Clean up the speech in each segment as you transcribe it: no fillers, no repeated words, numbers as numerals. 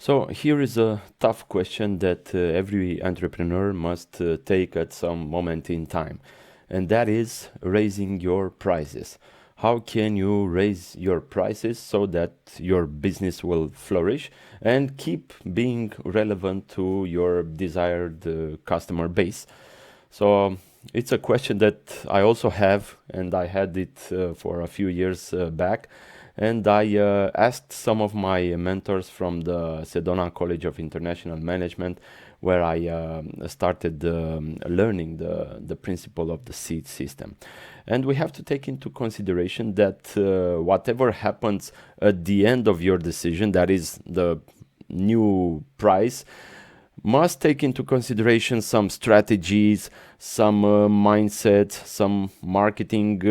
So here is a tough question that every entrepreneur must take at some moment in time, and that is raising your prices. How can you raise your prices so that your business will flourish and keep being relevant to your desired customer base? So it's a question that I also have, and I had it for a few years back. And I asked some of my mentors from the Sedona College of International Management, where I started learning the principle of the seed system. And we have to take into consideration that whatever happens at the end of your decision, that is the new price, must take into consideration some strategies, some mindset, some marketing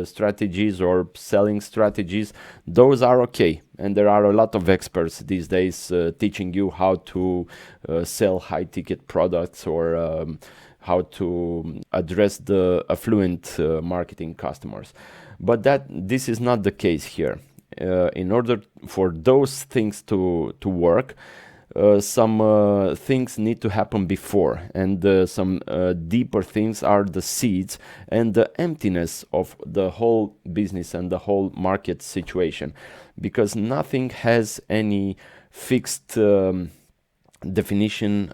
strategies or selling strategies. Those are okay. And there are a lot of experts these days teaching you how to sell high ticket products or how to address the affluent marketing customers. But that this is not the case here. In order for those things to work, some things need to happen before, and some deeper things are the seeds and the emptiness of the whole business and the whole market situation, because nothing has any fixed definition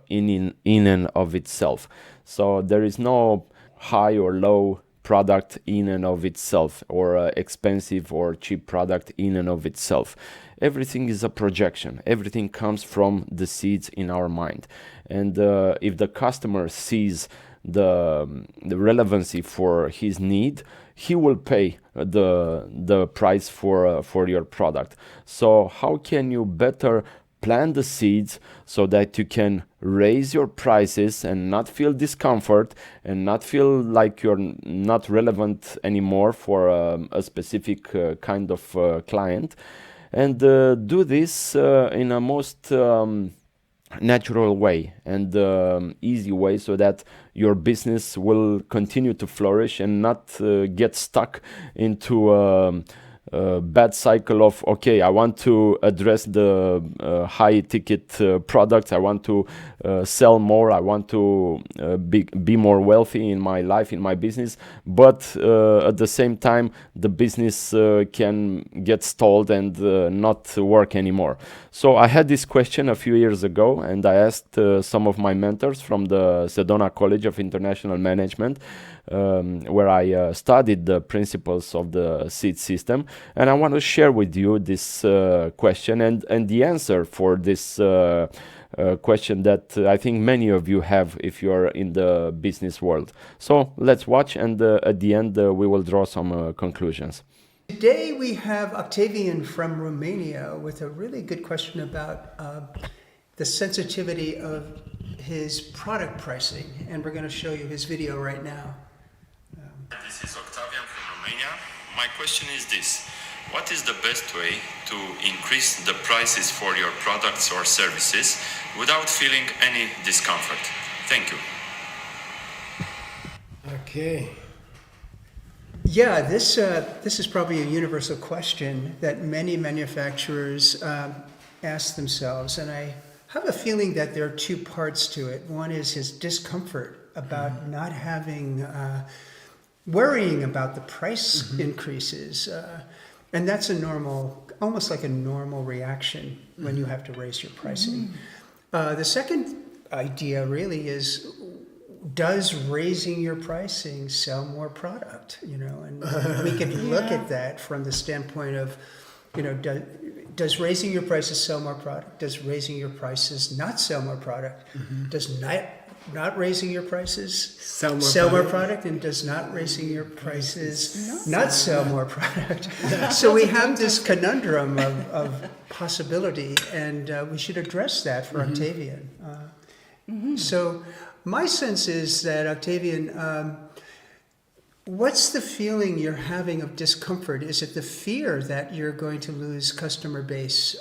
in and of itself. So there is no high or low product in and of itself, or expensive or cheap product in and of itself. Everything is a projection. Everything comes from the seeds in our mind. And if the customer sees the relevancy for his need, he will pay the price for your product. So how can you better plant the seeds so that you can raise your prices and not feel discomfort and not feel like you're not relevant anymore for a specific kind of client, and do this in a most natural way and easy way, so that your business will continue to flourish and not get stuck into bad cycle of, okay, I want to address the high ticket products, I want to sell more, I want to be more wealthy in my life, in my business, but at the same time the business can get stalled and not work anymore. So I had this question a few years ago, and I asked some of my mentors from the Sedona College of International Management, where I studied the principles of the seed system, and I want to share with you this question and the answer for this question that I think many of you have if you're in the business world. So let's watch, and at the end we will draw some conclusions. Today we have Octavian from Romania with a really good question about the sensitivity of his product pricing, and we're going to show you his video right now. This is Octavian from Romania. My question is this: what is the best way to increase the prices for your products or services without feeling any discomfort? Thank you. Okay. Yeah, this is probably a universal question that many manufacturers ask themselves, and I have a feeling that there are two parts to it. One is his discomfort about not having, worrying about the price increases, and that's a normal, almost like a normal reaction when you have to raise your pricing. The second idea really is, does raising your pricing sell more product? You know, and we could look at that from the standpoint of, you know, does raising your prices sell more product? Does raising your prices not sell more product? Does not raising your prices sell more product? And does not raising your prices not sell more product? So we have this conundrum of possibility, and we should address that for Octavian. So my sense is that, Octavian, what's the feeling you're having of discomfort? Is it the fear that you're going to lose customer base?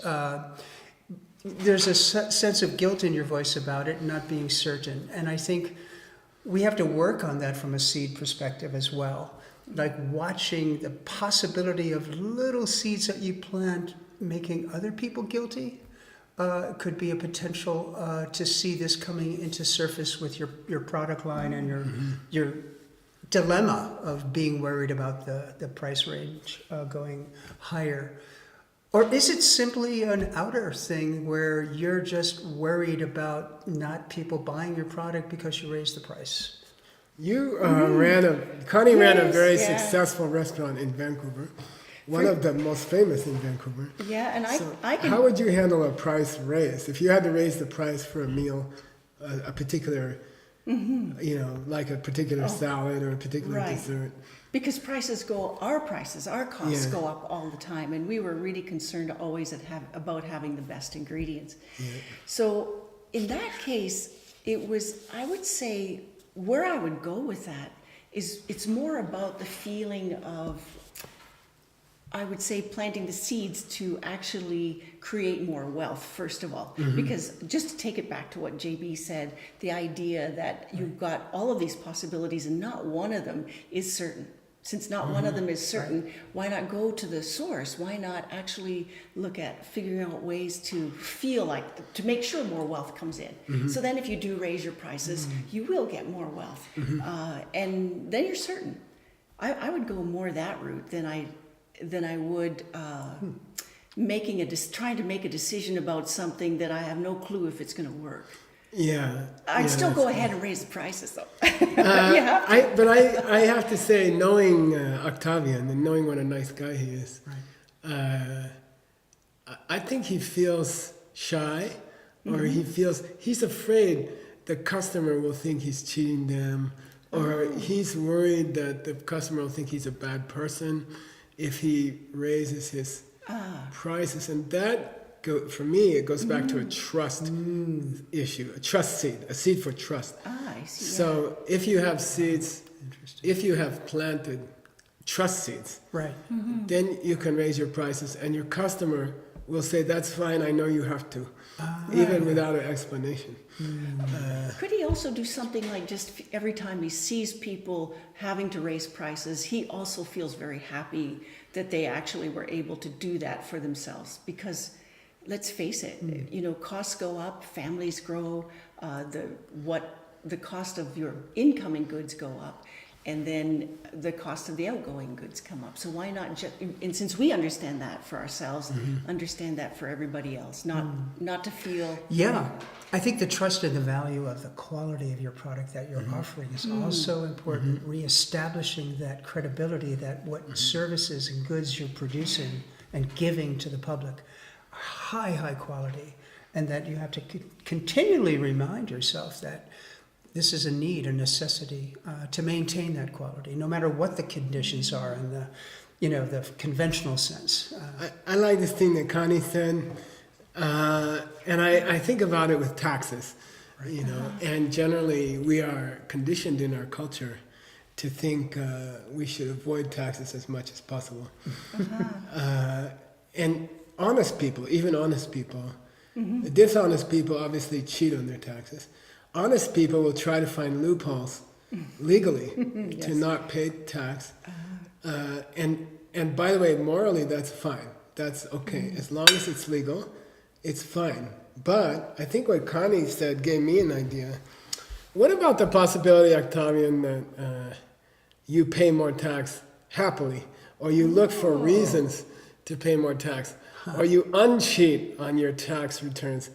There's a sense of guilt in your voice about it, not being certain. And I think we have to work on that from a seed perspective as well. Like watching the possibility of little seeds that you plant making other people guilty could be a potential to see this coming into surface with your product line and your dilemma of being worried about the price range going higher. Or is it simply an outer thing where you're just worried about not people buying your product because you raised the price? You Connie ran a very successful restaurant in Vancouver, one of the most famous in Vancouver. Yeah, and So I can. how would you handle a price raise if you had to raise the price for a meal, a particular, like a particular salad or a particular Right. dessert? Because our costs Yeah. go up all the time, and we were really concerned always about having the best ingredients. Yeah. So in that case, I would say, where I would go with that is it's more about the feeling of, I would say, planting the seeds to actually create more wealth, first of all. Because just to take it back to what JB said, the idea that you've got all of these possibilities and not one of them is certain. Since not one of them is certain, why not go to the source? Why not actually look at figuring out ways to to make sure more wealth comes in? So then if you do raise your prices, you will get more wealth. And then you're certain. I would go more that route than I would trying to make a decision about something that I have no clue if it's going to work. Yeah. I'd still go ahead and raise the prices, though. You have to. But I have to say, knowing Octavian and knowing what a nice guy he is, I think he feels shy, or he's afraid the customer will think he's cheating them, or he's worried that the customer will think he's a bad person if he raises his prices. And that, for me, it goes back to a trust issue, a seed for trust. I see. So if you have seeds, if you have planted trust seeds, Right. then you can raise your prices, and your customer will say, "That's fine. I know you have to," even without an explanation. Could he also do something like just every time he sees people having to raise prices, he also feels very happy that they actually were able to do that for themselves? Because let's face it, costs go up, families grow, the cost of your incoming goods go up, and then the cost of the outgoing goods come up. So why not and since we understand that for ourselves, understand that for everybody else, not to feel. Yeah, I think the trust and the value of the quality of your product that you're offering is also important. Reestablishing that credibility that what services and goods you're producing and giving to the public are high quality, and that you have to continually remind yourself that this is a need, a necessity to maintain that quality, no matter what the conditions are in the conventional sense. I like this thing that Connie said, and I think about it with taxes, and generally we are conditioned in our culture to think we should avoid taxes as much as possible. And honest people, even honest people, dishonest people obviously cheat on their taxes. Honest people will try to find loopholes legally to not pay tax. And by the way, morally, that's fine. That's okay. As long as it's legal, it's fine. But I think what Connie said gave me an idea. What about the possibility, Octavian, that you pay more tax happily, or you look for reasons to pay more tax, or you uncheat on your tax returns,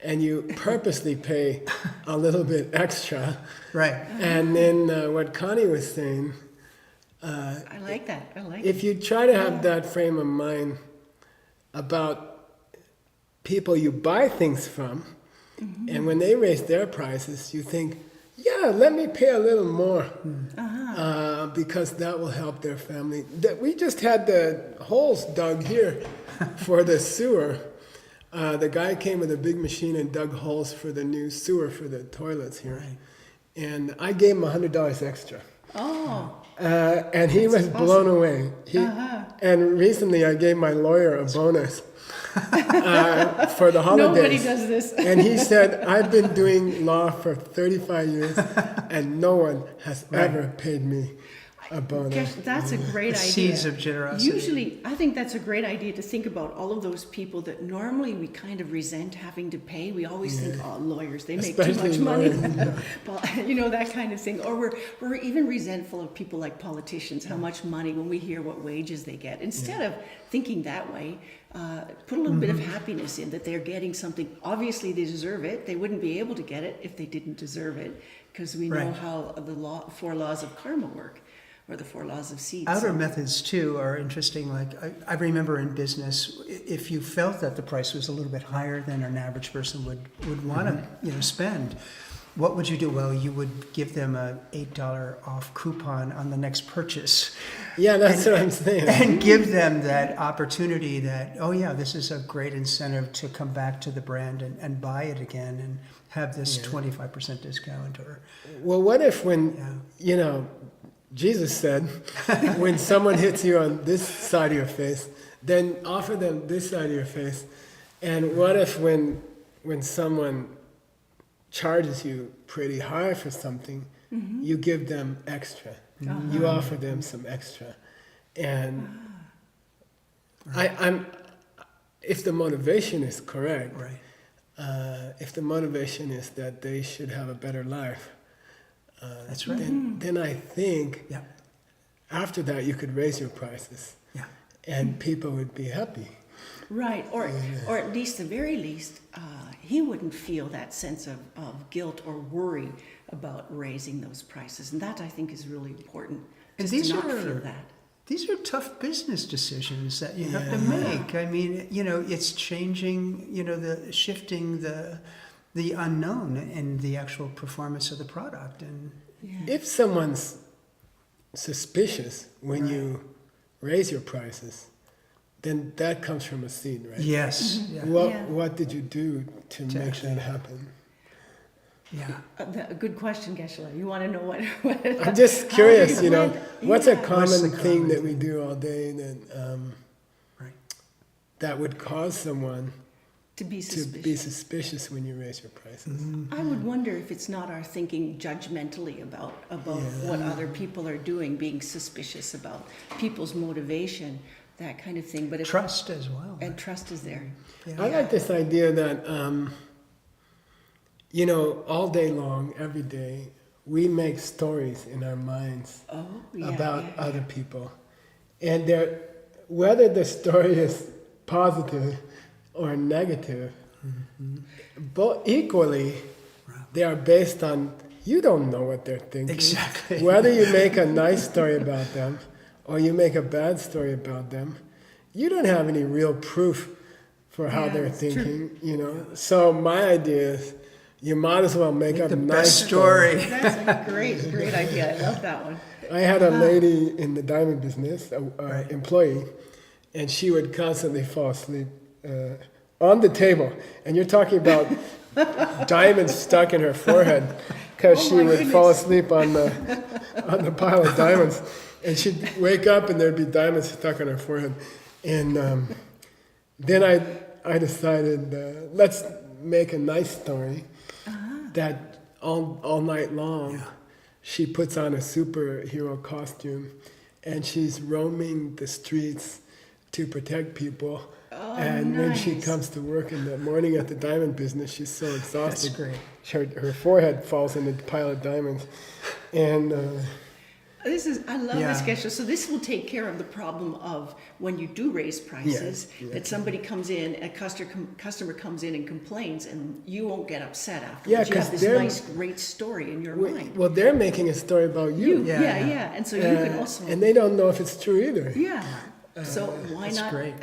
and you purposely pay a little bit extra. Right. And then what Connie was saying, I like that. if you try to have that frame of mind about people you buy things from, and when they raise their prices, you think, yeah, let me pay a little more, because that will help their family. We just had the holes dug here for the sewer. The guy came with a big machine and dug holes for the new sewer for the toilets here. Right. And I gave him $100 extra. Oh. And he was blown away. And recently I gave my lawyer a bonus for the holidays. Nobody does this. And he said, I've been doing law for 35 years and no one has ever paid me a bonus. Gosh, that's a great The idea. seeds of generosity. Usually, I think that's a great idea to think about all of those people that normally we kind of resent having to pay. We always think, oh, lawyers, they make too Especially much money. lawyers, Well, you know, that kind of thing. Or we're even resentful of people like politicians, how much money when we hear what wages they get. Instead of thinking that way, put a little bit of happiness in that they're getting something. Obviously, they deserve it. They wouldn't be able to get it if they didn't deserve it, because we know Right. how the four laws of karma work. Or the four laws of seeds. Outer methods too are interesting. Like I remember in business, if you felt that the price was a little bit higher than an average person would want to spend, what would you do? Well, you would give them a $8 off coupon on the next purchase. Yeah, that's what I'm saying. And give them that opportunity that, oh yeah, this is a great incentive to come back to the brand and buy it again and have this 25% discount. Or Well, what if when, Jesus said, when someone hits you on this side of your face, then offer them this side of your face. And what if when someone charges you pretty high for something, you give them extra. You offer them some extra. And I'm if the motivation is correct, right. if the motivation is that they should have a better life, That's right. then I think Yeah. after that you could raise your prices Yeah. and people would be happy. Right, or at least, the very least, he wouldn't feel that sense of guilt or worry about raising those prices. And that, I think, is really important, And just to not feel that. These are tough business decisions that you have to Yeah. make. I mean, it's changing, shifting the unknown in the actual performance of the product. And Yeah. If someone's suspicious when you raise your prices, then that comes from a seed, right? yes, yeah, What did you do to make actually- that happen? yeah. A good question, Geshe-la. You want to know what I'm just curious, how you went- what's a yeah. common What's the thing common that we do all day that Right. that would cause someone to be to suspicious. be suspicious when you raise your prices? I would wonder if it's not our thinking judgmentally about what other people are doing, being suspicious about people's motivation, that kind of thing. But if Trust as well. and trust is there. I like this idea that, all day long, every day, we make stories in our minds Oh, yeah, about yeah, other people. And whether the story is positive or negative, but equally, they are based on, you don't know what they're thinking. Exactly. Whether you make a nice story about them or you make a bad story about them, you don't have any real proof for how Yeah, they're that's true. thinking, So my idea is you might as well make up The a nice best story. That's a great idea. I love that one. I had a lady in the diamond business, an employee, and she would constantly fall asleep on the table. And you're talking about diamonds stuck in her forehead because Oh she my would fall goodness. asleep on the pile of diamonds. And she'd wake up and there'd be diamonds stuck on her forehead. And then I decided, let's make a nice story that all night long she puts on a superhero costume and she's roaming the streets to protect people. And when she nice. comes to work in the morning at the diamond business, she's so exhausted. That's great. Her forehead falls in the pile of diamonds. And I love this, Yeah. Geshe. So this will take care of the problem of when you do raise prices, that somebody comes in, a customer comes in and complains, and you won't get upset afterwards. Yeah, you 'cause have this they're- nice, great story in your mind. well, they're making a story about you. Yeah, yeah, yeah. And so you can also, And they don't know if it's true either. yeah. So why That's not great.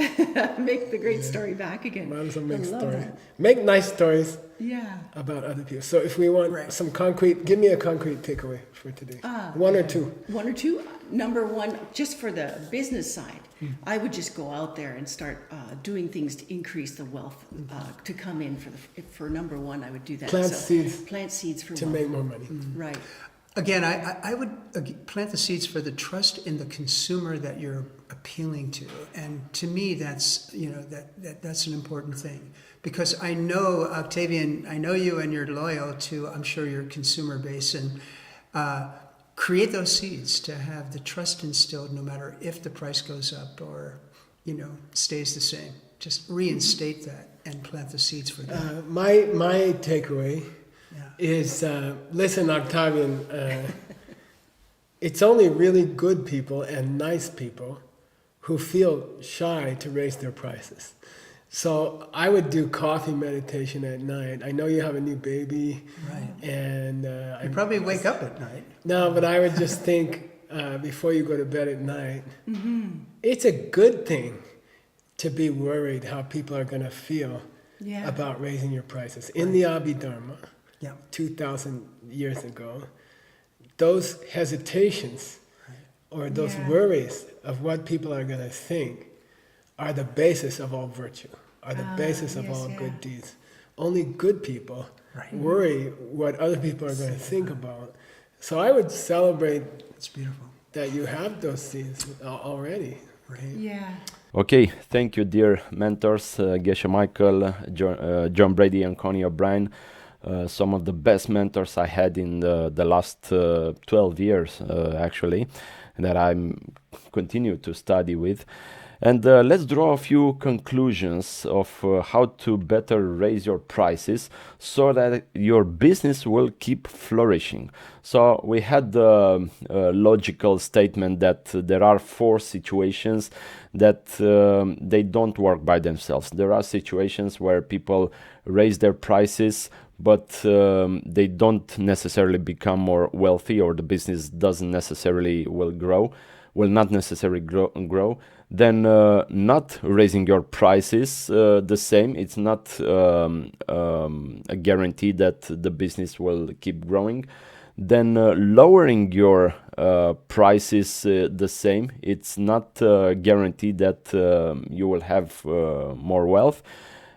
make the great story back again? Might as well make I love stories. that. Make nice stories Yeah. about other people. So if we want Right. some concrete, give me a concrete takeaway for today. One or two. One or two. Number one, just for the business side, I would just go out there and start doing things to increase the wealth to come in for number one. I would do that. Plant seeds Plant seeds for To wealth. make more money. Right. Again, I would plant the seeds for the trust in the consumer that you're appealing to, and to me, that's that's an important thing, because I know, Octavian, I know you, and you're loyal to, I'm sure, your consumer base, and create those seeds, to have the trust instilled no matter if the price goes up or, stays the same. Just reinstate that and plant the seeds for that. My takeaway Yeah. is, listen, Octavian, it's only really good people and nice people who feel shy to raise their prices. So I would do coffee meditation at night. I know you have a new baby, Right. and You probably wake up at night. no, but I would just think before you go to bed at night, it's a good thing to be worried how people are going to feel Yeah. about raising your prices. In the Abhidharma, Yeah. 2,000 years ago, those hesitations or those Yeah. worries of what people are going to think are the basis of all virtue, are the basis of yes, all yeah. good deeds. Only good people Right. worry what other people are going to think about. So I would celebrate It's beautiful. that you have those seeds already. Right. Yeah. Okay, thank you, dear mentors, Geshe Michael, John Brady, and Connie O'Brien. Some of the best mentors I had in the last 12 years, actually, that I'm continue to study with. And let's draw a few conclusions of how to better raise your prices so that your business will keep flourishing. So we had the logical statement that there are 4 situations that they don't work by themselves. There are situations where people raise their prices, but they don't necessarily become more wealthy, or the business doesn't necessarily will not necessarily grow. Then not raising your prices the same, it's not a guarantee that the business will keep growing. Then lowering your prices the same, it's not a guarantee that you will have more wealth.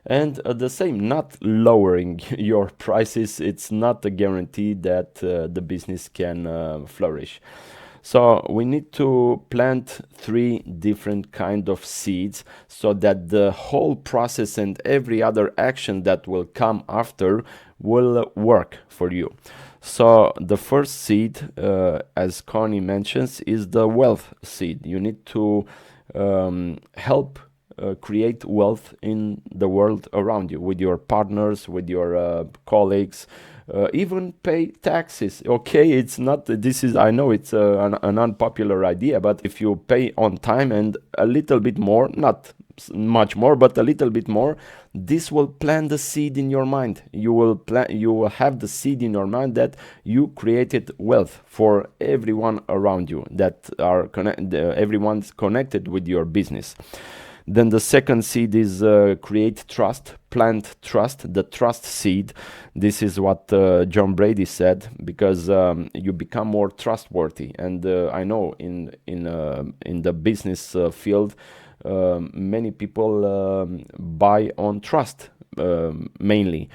And the same, not lowering your prices, it's not a guarantee that the business can flourish. So we need to plant 3 different kind of seeds so that the whole process and every other action that will come after will work for you. So the first seed, as Connie mentions, is the wealth seed. You need to help create wealth in the world around you, with your partners, with your colleagues, even pay taxes. Okay, it's not, this is, I know it's an unpopular idea, but if you pay on time and a little bit more, not much more, but a little bit more, this will plant the seed in your mind. You will have the seed in your mind that you created wealth for everyone around you, that are everyone's connected with your business. Then the second seed is create trust, plant trust, the trust seed. This is what John Brady said, because you become more trustworthy. And I know in the business field, many people buy on trust mainly.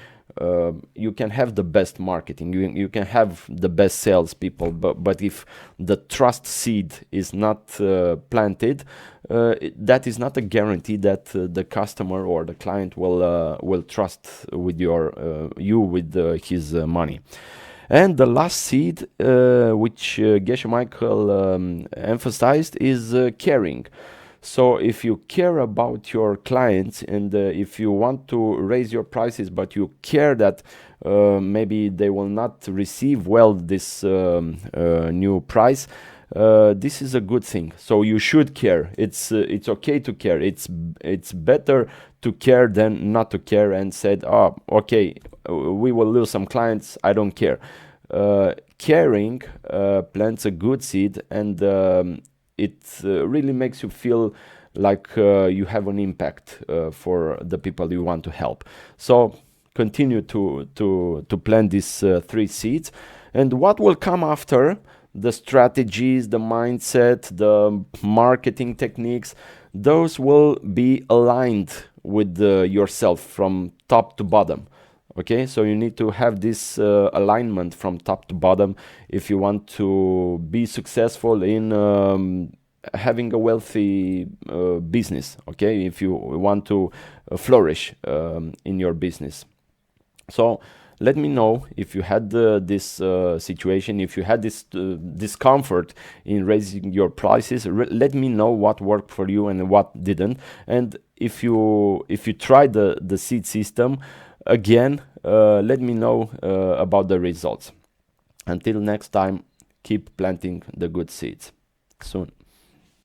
You can have the best marketing, you can have the best salespeople, but if the trust seed is not planted, that is not a guarantee that the customer or the client will trust with you with his money. And the last seed, which Geshe Michael emphasized, is caring. So if you care about your clients, and if you want to raise your prices, but you care that maybe they will not receive well this new price, this is a good thing. So you should care. It's okay to care. It's better to care than not to care and said, oh, okay, we will lose some clients, I don't care. Caring plants a good seed, and it really makes you feel like you have an impact for the people you want to help. So continue to plant these 3 seeds, and what will come after, the strategies, the mindset, the marketing techniques, those will be aligned with yourself from top to bottom. Okay, so you need to have this alignment from top to bottom if you want to be successful in having a wealthy business. Okay, if you want to flourish in your business. So let me know if you had this situation, if you had this discomfort in raising your prices. Let me know what worked for you and what didn't. And if you tried the seed system again, let me know about the results. Until next time, keep planting the good seeds. Soon.